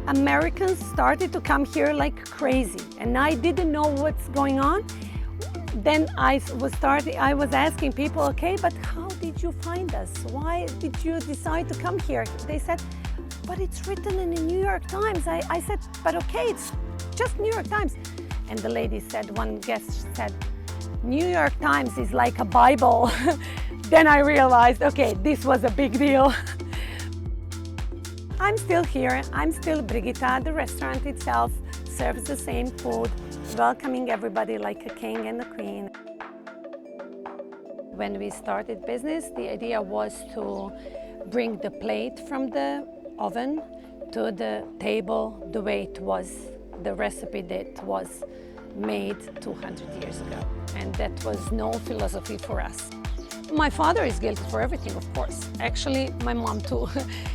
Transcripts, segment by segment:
Americans started to come here like crazy, and I didn't know what's going on. Then I was asking people, okay, but how did you find us? Why did you decide to come here? They said, but it's written in the New York Times. I said, but okay, it's just New York Times. And the lady said, one guest said, New York Times is like a Bible. Then I realized, okay, this was a big deal. I'm still here, I'm still Brigitta. The restaurant itself serves the same food, welcoming everybody like a king and a queen. When we started business, the idea was to bring the plate from the oven to the table the way it was, the recipe that was made 200 years ago. And that was no philosophy for us. My father is guilty for everything, of course. Actually, my mom too.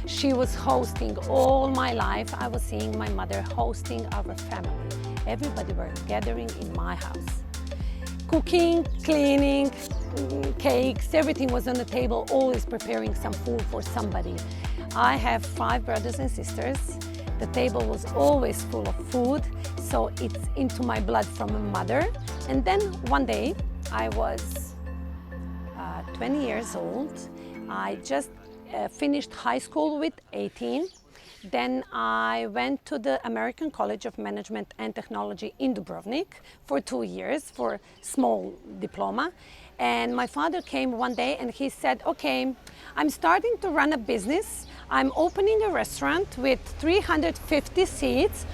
She was hosting all my life. I was seeing my mother hosting our family. Everybody were gathering in my house. Cooking, cleaning, cakes, everything was on the table, always preparing some food for somebody. I have 5 brothers and sisters. The table was always full of food, so it's into my blood from a mother. And then one day, I was 20 years old. I just finished high school with 18. Then I went to the American College of Management and Technology in Dubrovnik for 2 years for small diploma. And my father came one day and he said, okay, I'm starting to run a business. I'm opening a restaurant with 350 seats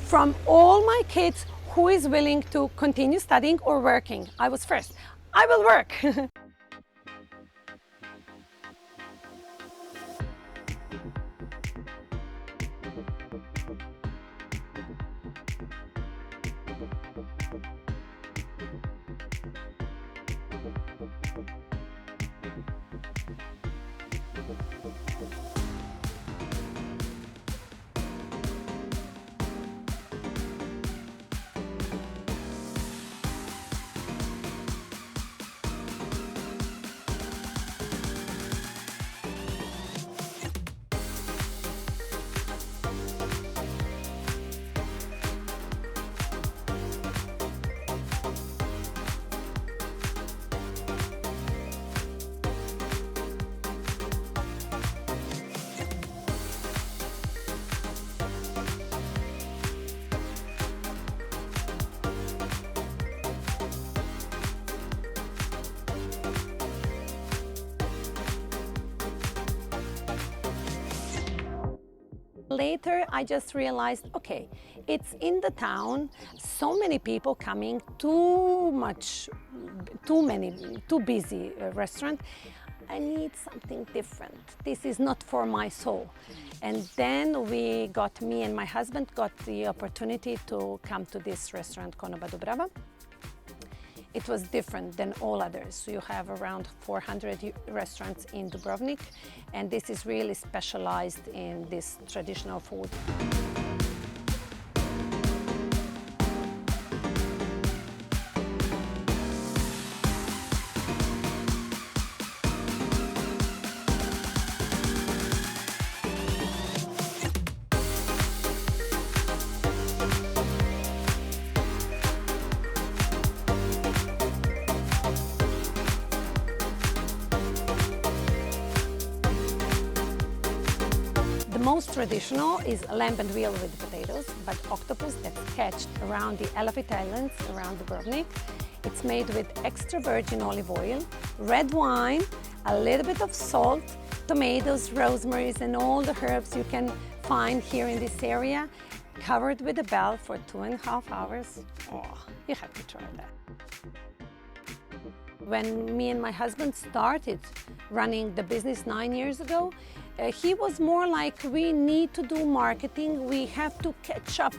from all my kids who is willing to continue studying or working. I was first. I will work. Later, I just realized, okay, it's in the town, so many people coming, too busy restaurant. I need something different. This is not for my soul. And then me and my husband got the opportunity to come to this restaurant, Konoba Dubrava. It was different than all others. You have around 400 restaurants in Dubrovnik, and this is really specialized in this traditional food. The most traditional is lamb and veal with potatoes, but octopus that's catched around the Elafit Islands, around Dubrovnik. It's made with extra virgin olive oil, red wine, a little bit of salt, tomatoes, rosemary, and all the herbs you can find here in this area, covered with a bell for 2.5 hours. Oh, you have to try that. When me and my husband started running the business 9 years ago, he was more like, we need to do marketing, we have to catch up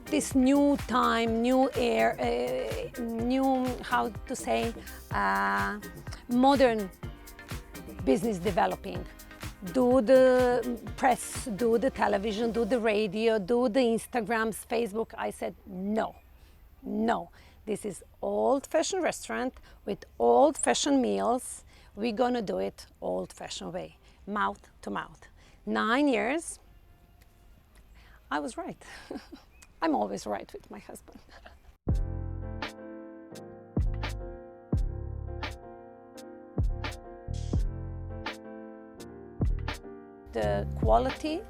this new time, new air, new, how to say, modern business developing. Do the press, do the television, do the radio, do the Instagrams, Facebook. I said, no, no. This is old-fashioned restaurant with old-fashioned meals. We're gonna do it old-fashioned way, mouth to mouth. 9 years, I was right. I'm always right with my husband. The quality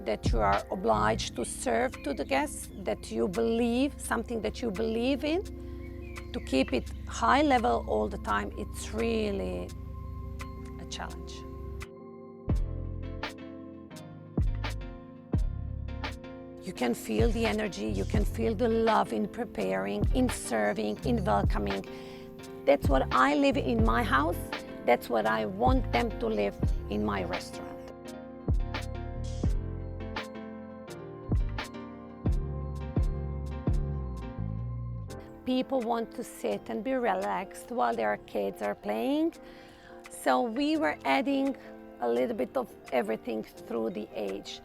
that you are obliged to serve to the guests, that you believe, something that you believe in, to keep it high level all the time, it's really a challenge. You can feel the energy, you can feel the love in preparing, in serving, in welcoming. That's what I live in my house. That's what I want them to live in my restaurant. People want to sit and be relaxed while their kids are playing. So we were adding a little bit of everything through the age.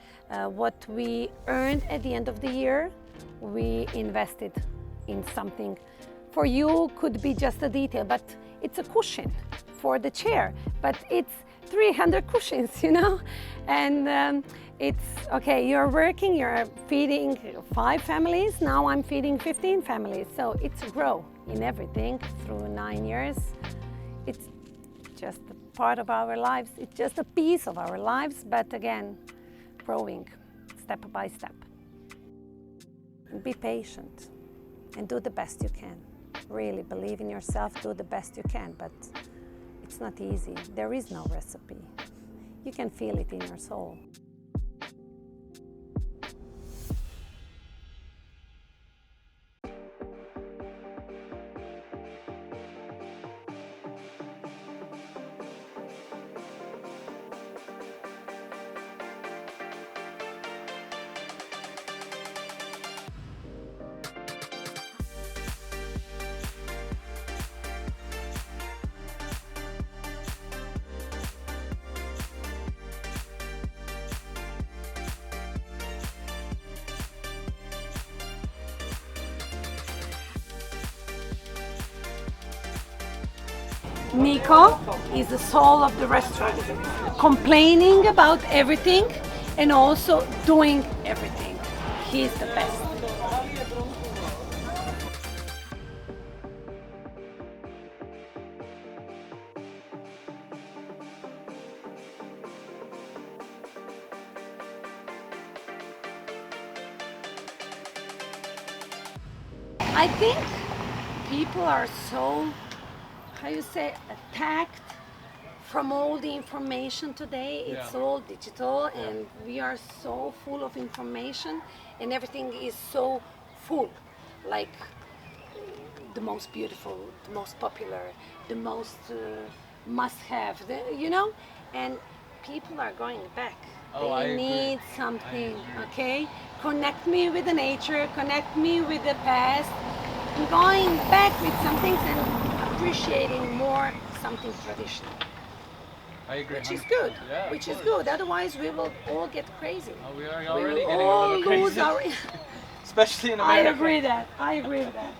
What we earned at the end of the year, we invested in something. For you could be just a detail, but it's a cushion for the chair, but it's 300 cushions, you know? And it's, okay, you're working, you're feeding 5 families, now I'm feeding 15 families. So it's a grow in everything through 9 years. It's just a part of our lives. It's just a piece of our lives, but again, growing step by step. And be patient and do the best you can. Really believe in yourself, do the best you can, but it's not easy. There is no recipe. You can feel it in your soul. Nico is the soul of the restaurant, complaining about everything and also doing everything. He's the best. I think people are so, how you say, attacked from all the information today. It's all digital and we are so full of information and everything is so full, like the most beautiful, the most popular, the most must-have, you know, and people are going back. They need something, okay? Connect me with the nature, connect me with the past, and going back with some things and appreciating more something traditional. I agree. Which is good. Yeah, which is good. Otherwise, we will all get crazy. Oh, we are We already will getting a all little lose crazy. our. Especially in I America. agree that. I agree with that.